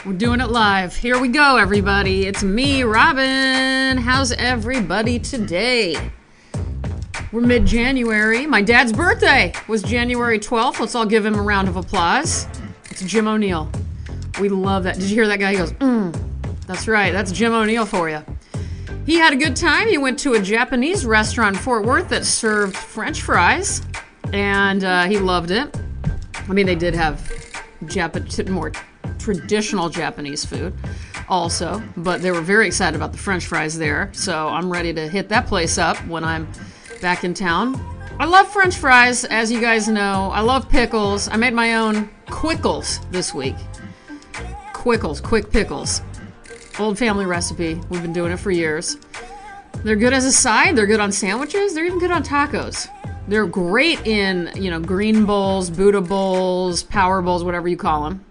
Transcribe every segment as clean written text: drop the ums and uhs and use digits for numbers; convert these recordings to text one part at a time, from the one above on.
We're doing it live. Here we go, everybody. It's me, Robin. How's everybody today? We're mid-January. My dad's birthday was January 12th. Let's all give him a round of applause. It's Jim O'Neill. We love that. Did you hear that guy? He goes, That's right. That's Jim O'Neill for you. He had a good time. He went to a Japanese restaurant in Fort Worth that served French fries, and he loved it. I mean, they did have more traditional Japanese food also, but they were very excited about the French fries there, so I'm ready to hit that place up when I'm back in town. I love French fries, as you guys know. I love pickles. I made my own Quickles this week. Quickles, quick pickles. Old family recipe. We've been doing it for years. They're good as a side. They're good on sandwiches. They're even good on tacos. They're great in, green bowls, Buddha bowls, power bowls, whatever you call them.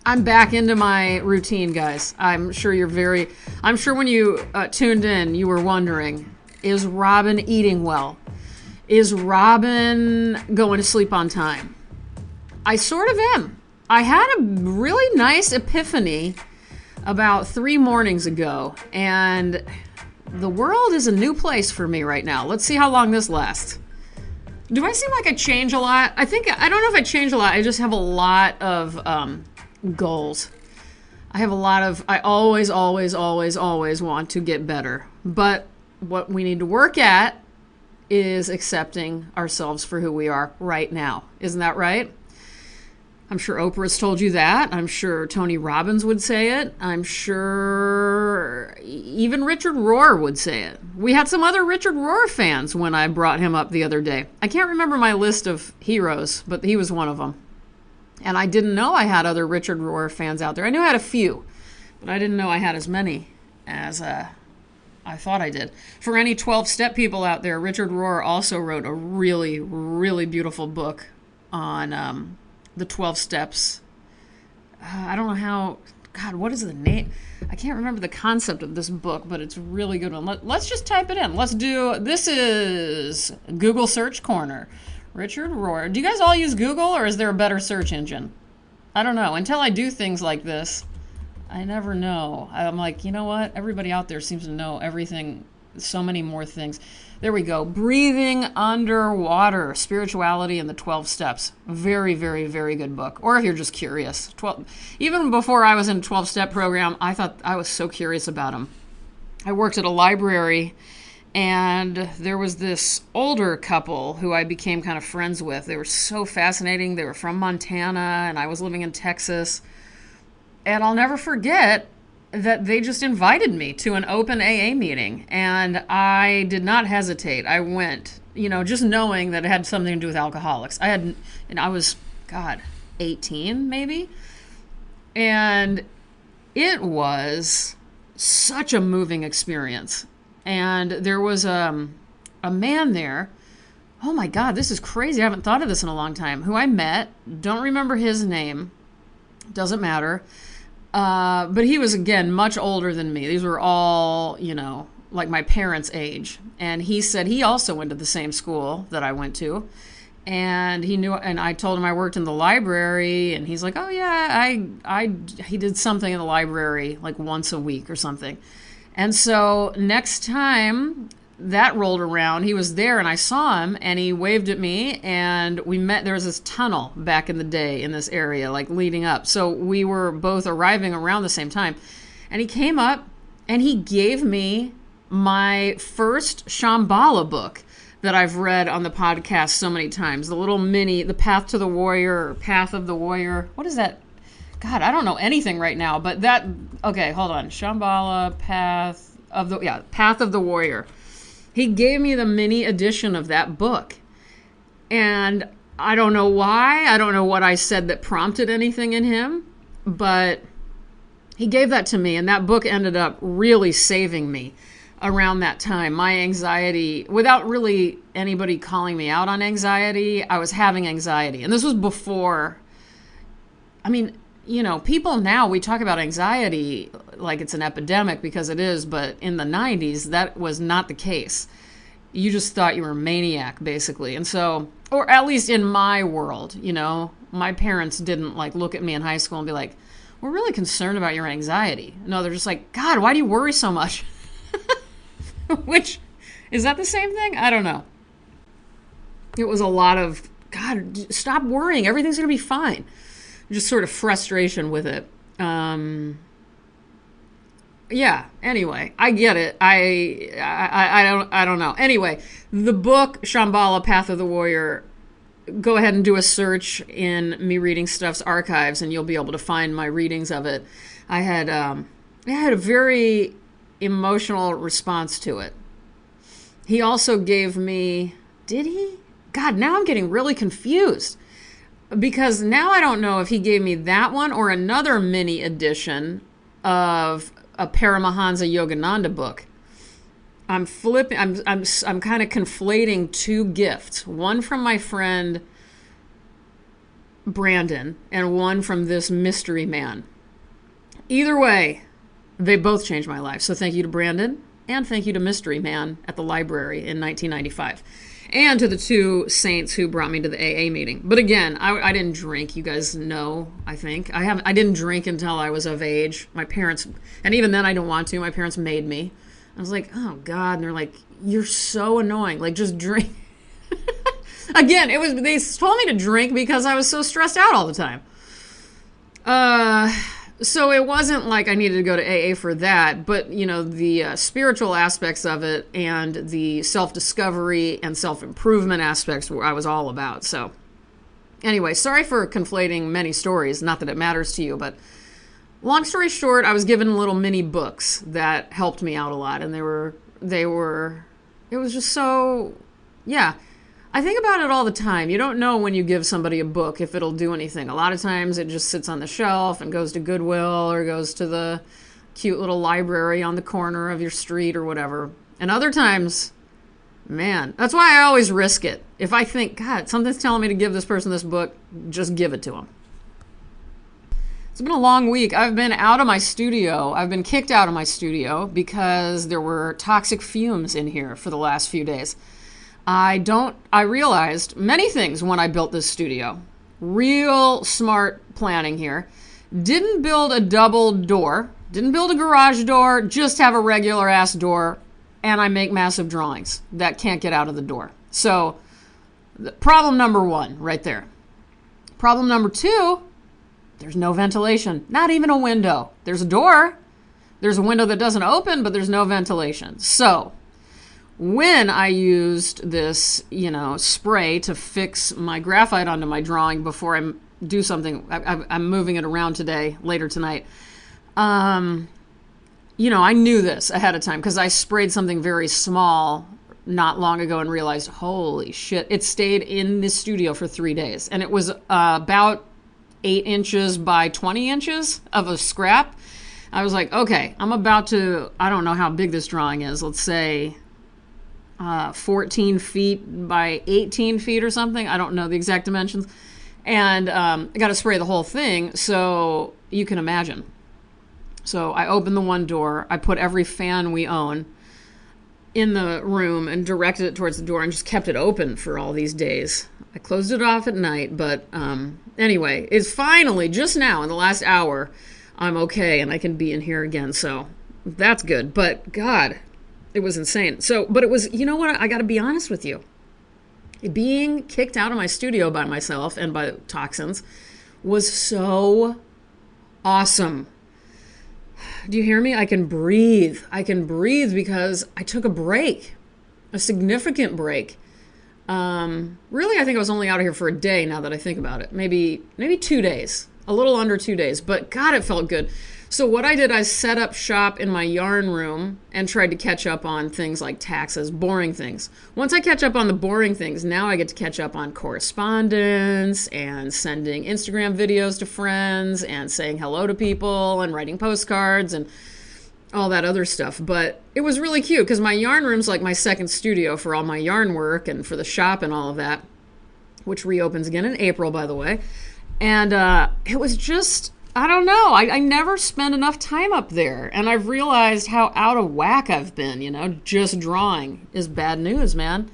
I'm back into my routine, guys. I'm sure when you tuned in, you were wondering, is Robin eating well? Is Robin going to sleep on time? I sort of am. I had a really nice epiphany about 3 mornings ago, and the world is a new place for me right now. Let's see how long this lasts. Do I seem like I change a lot? I don't know if I change a lot. I just have a lot of goals. I always want to get better. But what we need to work at is accepting ourselves for who we are right now. Isn't that right? I'm sure Oprah's told you that. I'm sure Tony Robbins would say it. I'm sure even Richard Rohr would say it. We had some other Richard Rohr fans when I brought him up the other day. I can't remember my list of heroes, but he was one of them. And I didn't know I had other Richard Rohr fans out there. I knew I had a few, but I didn't know I had as many as I thought I did. For any 12-step people out there, Richard Rohr also wrote a really, really beautiful book on the 12 steps. I don't know how, God, what is the name? I can't remember the concept of this book, but it's a really good one. Let's just type it in. This is Google Search Corner. Richard Rohr. Do you guys all use Google, or is there a better search engine? I don't know. Until I do things like this, I never know. I'm like, you know what? Everybody out there seems to know everything, so many more things. There we go. Breathing Underwater, Spirituality and the 12 Steps. Very, very, very good book. Or if you're just curious. Even before I was in a 12-step program, I thought I was so curious about them. I worked at a library, and there was this older couple who I became kind of friends with. They were so fascinating. They were from Montana, and I was living in Texas. And I'll never forget that they just invited me to an open AA meeting, and I did not hesitate. I went, just knowing that it had something to do with alcoholics. I was, 18 maybe, and it was such a moving experience. And there was a man there. Oh my God, this is crazy. I haven't thought of this in a long time. Who I met, don't remember his name, doesn't matter. But he was, again, much older than me. These were all, like my parents' age. And he said he also went to the same school that I went to. And he knew, and I told him I worked in the library. And he's like, oh, yeah, he did something in the library like once a week or something. And so next time that rolled around, he was there and I saw him and he waved at me and we met. There was this tunnel back in the day in this area, like leading up. So we were both arriving around the same time. And he came up and he gave me my first Shambhala book that I've read on the podcast so many times. The Path to the Warrior, or Path of the Warrior. What is that? God, I don't know anything right now, but okay, hold on. Shambhala, Path of the Warrior. He gave me the mini edition of that book. And I don't know why. I don't know what I said that prompted anything in him, but he gave that to me, and that book ended up really saving me around that time. My anxiety, without really anybody calling me out on anxiety, I was having anxiety. And this was before, people now, we talk about anxiety like it's an epidemic, because it is, but in the 90s, that was not the case. You just thought you were a maniac, basically. And so, or at least in my world, my parents didn't look at me in high school and be like, we're really concerned about your anxiety. No, they're just like, God, why do you worry so much? Which, is that the same thing? I don't know. It was a lot of, God, stop worrying. Everything's going to be fine. Just sort of frustration with it. Yeah, anyway, I get it. I don't know. Anyway, the book, Shambhala, Path of the Warrior, go ahead and do a search in Me Reading Stuff's archives and you'll be able to find my readings of it. I had a very emotional response to it. He also gave me, did he? God, now I'm getting really confused because now I don't know if he gave me that one or another mini edition of a Paramahansa Yogananda book. I'm kind of conflating two gifts. One from my friend Brandon and one from this mystery man. Either way, they both changed my life. So thank you to Brandon and thank you to Mystery Man at the library in 1995. And to the two saints who brought me to the AA meeting. But again, I didn't drink. You guys know, I think. I didn't drink until I was of age. My parents, and even then I don't want to. My parents made me. I was like, oh God. And they're like, you're so annoying. Like, just drink. Again, they told me to drink because I was so stressed out all the time. So it wasn't like I needed to go to AA for that, but, you know, the spiritual aspects of it and the self-discovery and self-improvement aspects I was all about. So anyway, sorry for conflating many stories. Not that it matters to you, but long story short, I was given little mini books that helped me out a lot. And it was just so, yeah. I think about it all the time. You don't know when you give somebody a book if it'll do anything. A lot of times it just sits on the shelf and goes to Goodwill or goes to the cute little library on the corner of your street or whatever. And other times, man, that's why I always risk it. If I think, God, something's telling me to give this person this book, just give it to them. It's been a long week. I've been out of my studio. I've been kicked out of my studio because there were toxic fumes in here for the last few days. I realized many things when I built this studio. Real smart planning here. Didn't build a double door. Didn't build a garage door. Just have a regular ass door. And I make massive drawings that can't get out of the door. So, problem number one, right there. Problem number two, there's no ventilation. Not even a window. There's a door. There's a window that doesn't open, but there's no ventilation. So, when I used this, spray to fix my graphite onto my drawing before I do something, I'm moving it around later tonight. I knew this ahead of time because I sprayed something very small not long ago and realized, holy shit, it stayed in this studio for 3 days. And it was about 8 inches by 20 inches of a scrap. I was like, okay, I'm about to, I don't know how big this drawing is. Let's say 14 feet by 18 feet or something. I don't know the exact dimensions. And I got to spray the whole thing, so you can imagine. So I opened the one door. I put every fan we own in the room and directed it towards the door and just kept it open for all these days. I closed it off at night, but anyway, it's finally, just now, in the last hour, I'm okay and I can be in here again, so that's good. But God, it was insane. So, but it was, you know what? I got to be honest with you. Being kicked out of my studio by myself and by toxins was so awesome. Do you hear me? I can breathe. I can breathe because I took a break, a significant break. Really, I think I was only out of here for a day now that I think about it. Maybe 2 days, a little under 2 days, but God, it felt good. So what I did, I set up shop in my yarn room and tried to catch up on things like taxes, boring things. Once I catch up on the boring things, now I get to catch up on correspondence and sending Instagram videos to friends and saying hello to people and writing postcards and all that other stuff. But it was really cute because my yarn room's like my second studio for all my yarn work and for the shop and all of that, which reopens again in April, by the way. And it was just, I don't know. I never spent enough time up there. And I've realized how out of whack I've been, just drawing is bad news, man.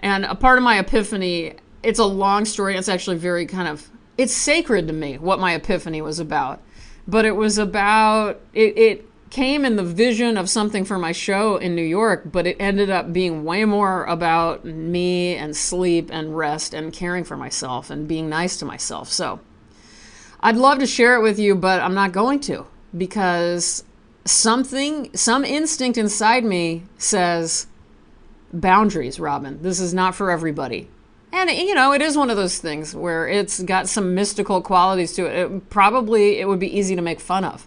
And a part of my epiphany, it's a long story. It's actually very it's sacred to me what my epiphany was about. but it was about, it came in the vision of something for my show in New York, but it ended up being way more about me and sleep and rest and caring for myself and being nice to myself. So I'd love to share it with you, but I'm not going to, because some instinct inside me says, boundaries, Robin. This is not for everybody. And, it is one of those things where it's got some mystical qualities to it. It would be easy to make fun of.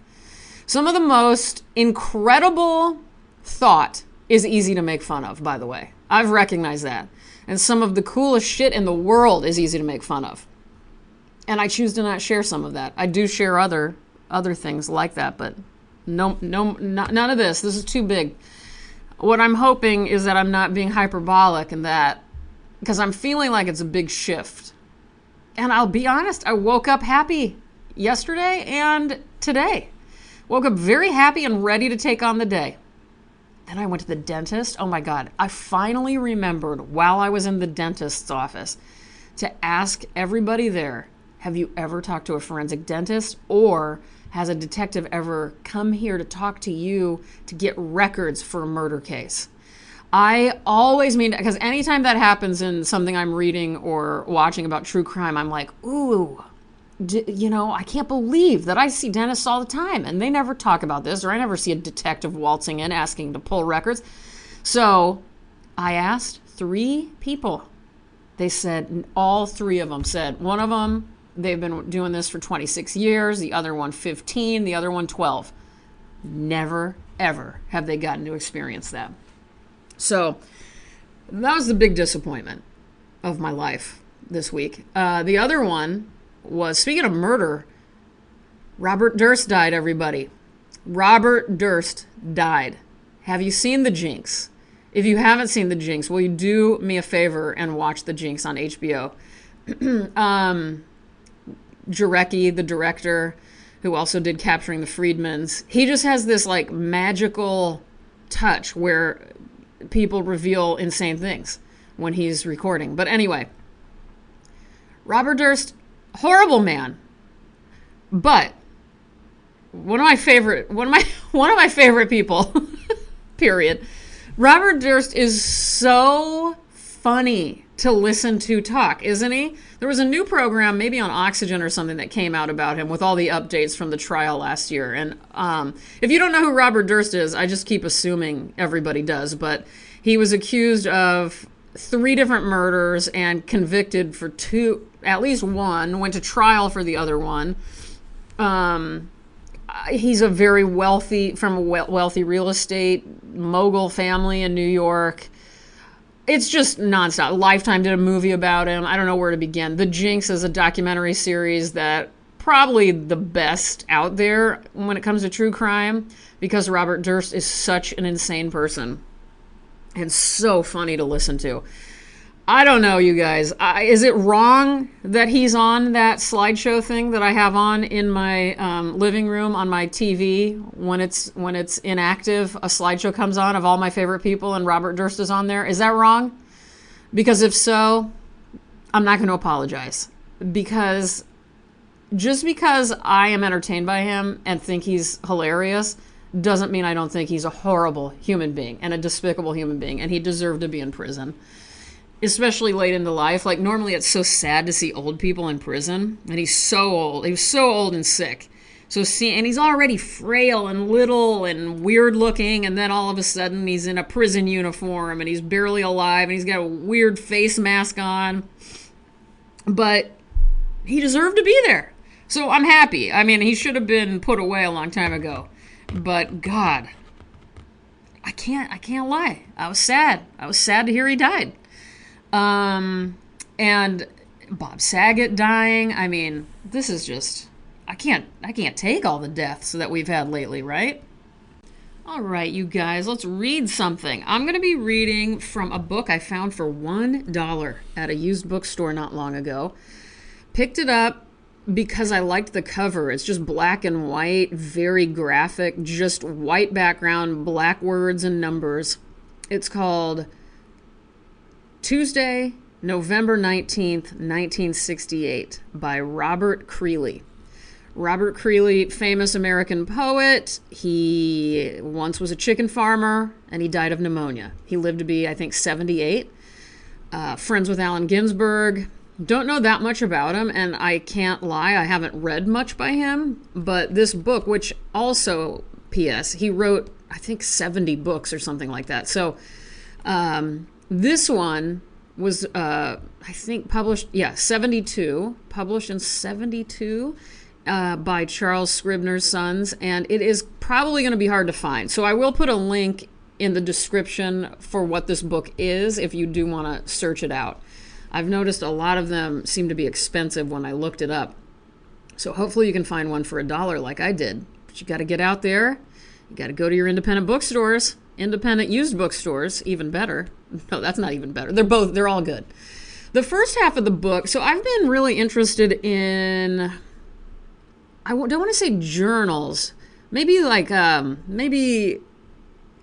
Some of the most incredible thought is easy to make fun of, by the way. I've recognized that. And some of the coolest shit in the world is easy to make fun of. And I choose to not share some of that. I do share other things like that, but none of this. This is too big. What I'm hoping is that I'm not being hyperbolic in that, because I'm feeling like it's a big shift. And I'll be honest, I woke up happy yesterday and today. Woke up very happy and ready to take on the day. Then I went to the dentist. Oh my God. I finally remembered while I was in the dentist's office to ask everybody there, have you ever talked to a forensic dentist, or has a detective ever come here to talk to you to get records for a murder case? I always mean, because anytime that happens in something I'm reading or watching about true crime, I'm like, ooh, I can't believe that I see dentists all the time and they never talk about this, or I never see a detective waltzing in asking to pull records. So I asked 3 people. They said, all 3 of them said, one of them, they've been doing this for 26 years, the other one 15, the other one 12. Never, ever have they gotten to experience that. So that was the big disappointment of my life this week. The other one was, speaking of murder, Robert Durst died, everybody. Robert Durst died. Have you seen The Jinx? If you haven't seen The Jinx, will you do me a favor and watch The Jinx on HBO? Jarecki, the director, who also did Capturing the Friedmans, he just has this like magical touch where people reveal insane things when he's recording. But anyway, Robert Durst, horrible man, but one of my favorite people. Period. Robert Durst is so funny to listen to talk, isn't he? There was a new program, maybe on Oxygen or something, that came out about him with all the updates from the trial last year. And if you don't know who Robert Durst is, I just keep assuming everybody does, but he was accused of 3 different murders and convicted for 2, at least 1, went to trial for the other one. He's a very wealthy, from a wealthy real estate mogul family in New York. It's just nonstop. Lifetime did a movie about him. I don't know where to begin. The Jinx is a documentary series that probably the best out there when it comes to true crime, because Robert Durst is such an insane person and so funny to listen to. I don't know, you guys. Is it wrong that he's on that slideshow thing that I have on in my living room on my TV when it's inactive? A slideshow comes on of all my favorite people and Robert Durst is on there. Is that wrong? Because if so, I'm not going to apologize. Because just because I am entertained by him and think he's hilarious doesn't mean I don't think he's a horrible human being and a despicable human being, and he deserved to be in prison. Especially late into life. Like, normally it's so sad to see old people in prison, and he's so old. He was so old and sick. And he's already frail and little and weird looking, and then all of a sudden he's in a prison uniform and he's barely alive and he's got a weird face mask on. But he deserved to be there. So I'm happy. I mean, he should have been put away a long time ago. But God, I can't lie. I was sad. I was sad to hear he died. And Bob Saget dying. I mean, this is just, I can't take all the deaths that we've had lately, right? All right, you guys, let's read something. I'm going to be reading from a book I found for $1 at a used bookstore not long ago. Picked it up because I liked the cover. It's just black and white, very graphic, just white background, black words and numbers. It's called Tuesday, November 19th, 1968, by Robert Creeley. Robert Creeley, famous American poet. He once was a chicken farmer, and he died of pneumonia. He lived to be, I think, 78. Friends with Allen Ginsberg. Don't know that much about him, and I can't lie, I haven't read much by him. But this book, which also, P.S., he wrote, I think, 70 books or something like that. So this one was, I think, published in 72, by Charles Scribner's Sons, and it is probably going to be hard to find. So I will put a link in the description for what this book is if you do want to search it out. I've noticed a lot of them seem to be expensive when I looked it up. So hopefully you can find one for $1 like I did. But you got to get out there. You got to go to your independent bookstores, independent used bookstores, even better. No, that's not even better. They're all good. The first half of the book, so I've been really interested in, I don't want to say journals, maybe like, maybe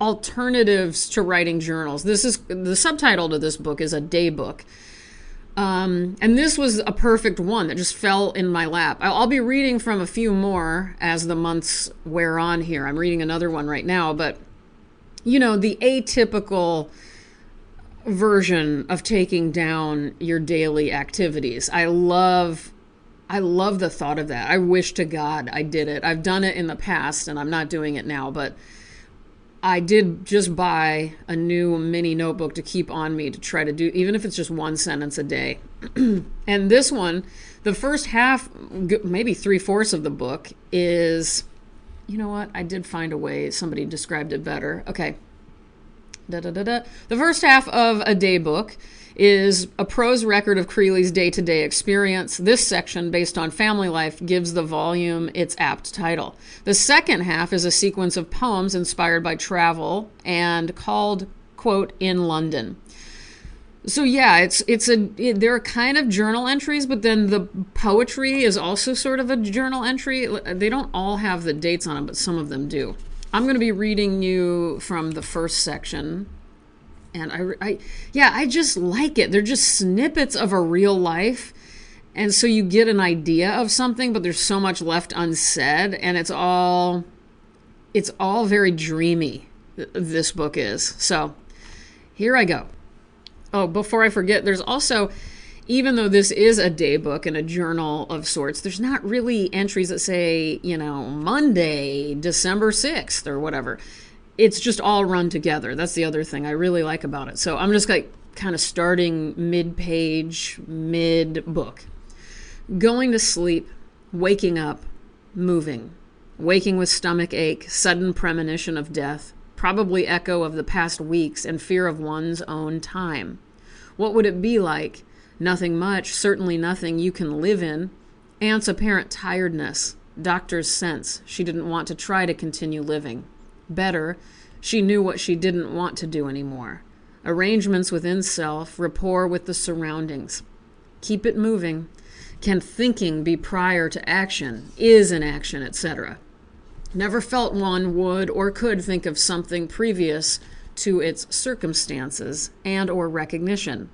alternatives to writing journals. This is, the subtitle to this book is A Day Book. And this was a perfect one that just fell in my lap. I'll be reading from a few more as the months wear on here. I'm reading another one right now, but you know, the atypical version of taking down your daily activities. I love the thought of that. I wish to God I did it. I've done it in the past and I'm not doing it now, but I did just buy a new mini notebook to keep on me to try to do, even if it's just one sentence a day. And this one, the first half, maybe 3/4 of the book is, you know what? I did find a way. Somebody described it better. Okay. The first half of A Day Book is a prose record of Creeley's day-to-day experience. This section, based on family life, gives the volume its apt title. The second half is a sequence of poems inspired by travel and called, quote, In London. So yeah, they're kind of journal entries, but then the poetry is also sort of a journal entry. They don't all have the dates on them, but some of them do. I'm going to be reading you from the first section. And I just like it. They're just snippets of a real life. And so you get an idea of something, but there's so much left unsaid. And it's all very dreamy, this book is. So here I go. Oh, before I forget, there's also, even though this is a day book and a journal of sorts, there's not really entries that say, you know, Monday, December 6th or whatever. It's just all run together. That's the other thing I really like about it. So I'm just like kind of starting mid-page, mid-book. Going to sleep, waking up, moving. Waking with stomach ache, sudden premonition of death, probably echo of the past weeks and fear of one's own time. What would it be like? Nothing much, certainly nothing you can live in. Aunt's apparent tiredness, doctor's sense she didn't want to try to continue living. Better, she knew what she didn't want to do anymore. Arrangements within self, rapport with the surroundings. Keep it moving. Can thinking be prior to action? Is an action, etc. Never felt one would or could think of something previous to its circumstances and or recognition.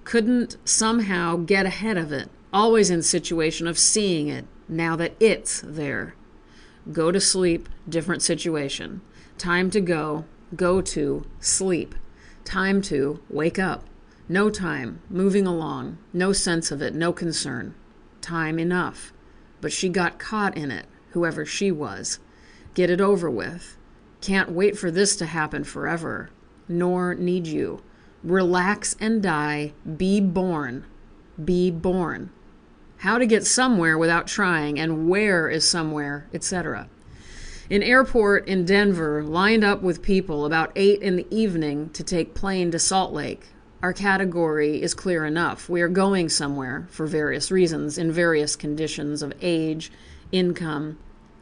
Couldn't somehow get ahead of it. Always in situation of seeing it, now that it's there. Go to sleep, different situation. Time to go to, sleep. Time to, wake up. No time, moving along. No sense of it, no concern. Time enough. But she got caught in it, whoever she was. Get it over with. Can't wait for this to happen forever. Nor need you. Relax and die. Be born. Be born. How to get somewhere without trying, and where is somewhere, etc. In airport in Denver, lined up with people about 8 in the evening to take plane to Salt Lake. Our category is clear enough. We are going somewhere for various reasons, in various conditions of age, income,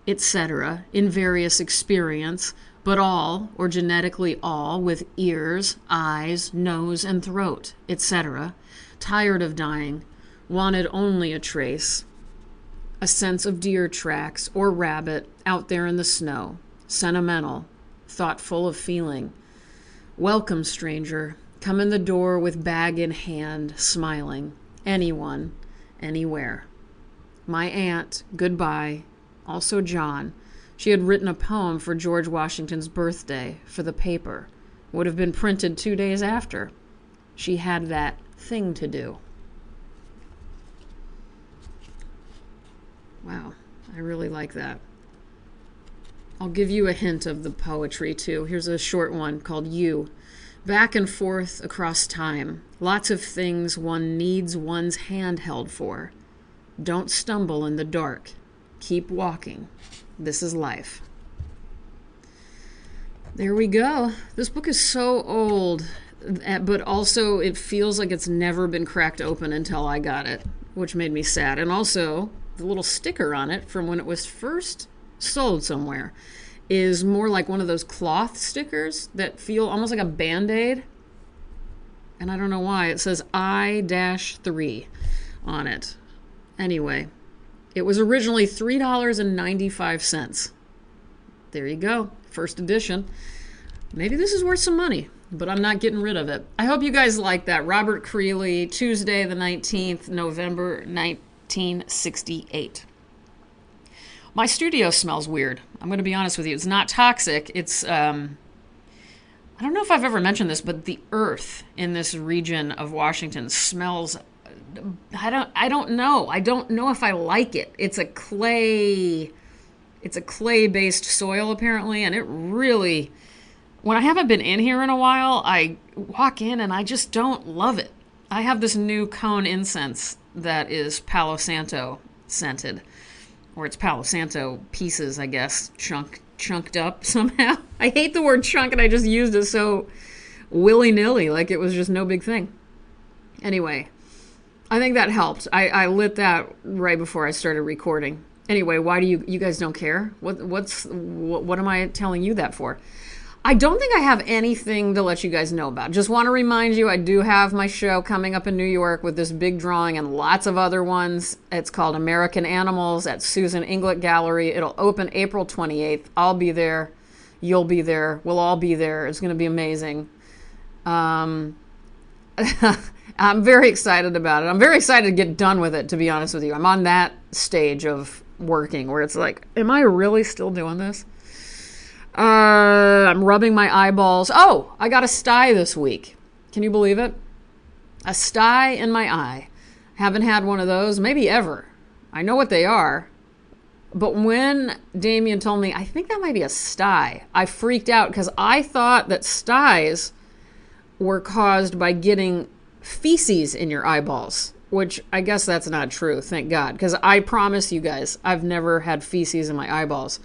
etc., in various experience, but all, or genetically all, with ears, eyes, nose, and throat, etc., tired of dying, wanted only a trace, a sense of deer tracks or rabbit out there in the snow, sentimental, thoughtful of feeling. Welcome, stranger. Come in the door with bag in hand, smiling. Anyone, anywhere. My aunt, goodbye. also John. She had written a poem for George Washington's birthday for the paper. Would have been printed 2 days after. She had that thing to do. Wow, I really like that. I'll give you a hint of the poetry, too. Here's a short one called You. Back and forth across time. Lots of things one needs one's hand held for. Don't stumble in the dark. Keep walking. This is life. There we go. This book is so old, but also it feels like it's never been cracked open until I got it, which made me sad. And also, the little sticker on it from when it was first sold somewhere is more like one of those cloth stickers that feel almost like a Band-Aid. And I don't know why. It says I-3 on it. Anyway, it was originally $3.95. There you go. First edition. Maybe this is worth some money, but I'm not getting rid of it. I hope you guys like that. Robert Creeley, Tuesday the 19th, November 1968. My studio smells weird. I'm going to be honest with you. It's not toxic. It's, I don't know if I've ever mentioned this, but the earth in this region of Washington smells, I don't know. I don't know if I like it. It's a clay-based soil apparently, and it really, when I haven't been in here in a while, I walk in and I just don't love it. I have this new cone incense that is Palo Santo scented, or it's Palo Santo pieces, I guess, chunked up somehow. I hate the word chunk, and I just used it so willy-nilly, like it was just no big thing. Anyway, I think that helped. I lit that right before I started recording. Anyway, why do you guys don't care? What am I telling you that for? I don't think I have anything to let you guys know about. Just want to remind you, I do have my show coming up in New York with this big drawing and lots of other ones. It's called American Animals at Susan Inglett Gallery. It'll open April 28th. I'll be there. You'll be there. We'll all be there. It's going to be amazing. I'm very excited about it. I'm very excited to get done with it, to be honest with you. I'm on that stage of working where it's like, am I really still doing this? I'm rubbing my eyeballs. Oh, I got a sty this week. Can you believe it? A sty in my eye. Haven't had one of those, maybe ever. I know what they are. But when Damien told me, I think that might be a sty, I freaked out because I thought that styes were caused by getting feces in your eyeballs, which I guess that's not true, thank God, because I promise you guys, I've never had feces in my eyeballs.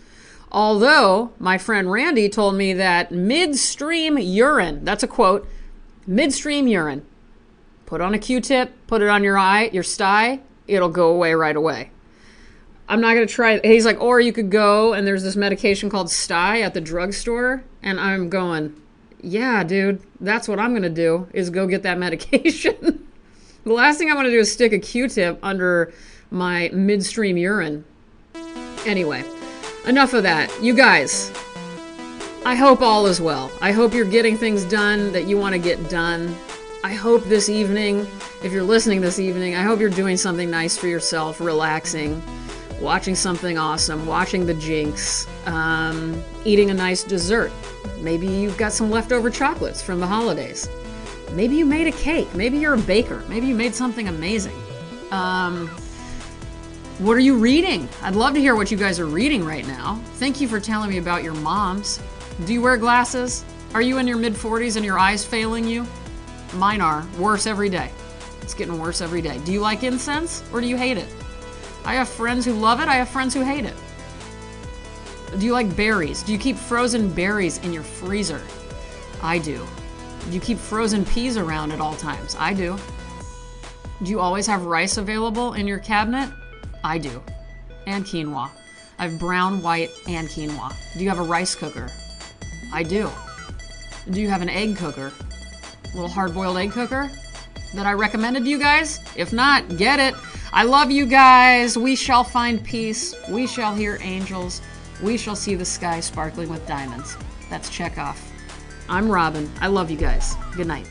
Although my friend Randy told me that midstream urine, that's a quote, midstream urine, put on a Q-tip, put it on your eye, your sty, it'll go away right away. I'm not going to try it. He's like, or you could go and there's this medication called sty at the drugstore. And I'm going, yeah, dude, that's what I'm going to do is go get that medication. The last thing I want to do is stick a Q-tip under my midstream urine. Anyway. Enough of that. You guys, I hope all is well. I hope you're getting things done that you want to get done. I hope this evening, if you're listening this evening, I hope you're doing something nice for yourself, relaxing, watching something awesome, watching the Jinx, eating a nice dessert. Maybe you've got some leftover chocolates from the holidays. Maybe you made a cake. Maybe you're a baker. Maybe you made something amazing. What are you reading? I'd love to hear what you guys are reading right now. Thank you for telling me about your moms. Do you wear glasses? Are you in your mid-40s and your eyes failing you? Mine are. Worse every day. It's getting worse every day. Do you like incense or do you hate it? I have friends who love it. I have friends who hate it. Do you like berries? Do you keep frozen berries in your freezer? I do. Do you keep frozen peas around at all times? I do. Do you always have rice available in your cabinet? I do. And quinoa. I have brown, white, and quinoa. Do you have a rice cooker? I do. Do you have an egg cooker? A little hard-boiled egg cooker that I recommended to you guys? If not, get it. I love you guys. We shall find peace. We shall hear angels. We shall see the sky sparkling with diamonds. That's Chekhov. I'm Robin. I love you guys. Good night.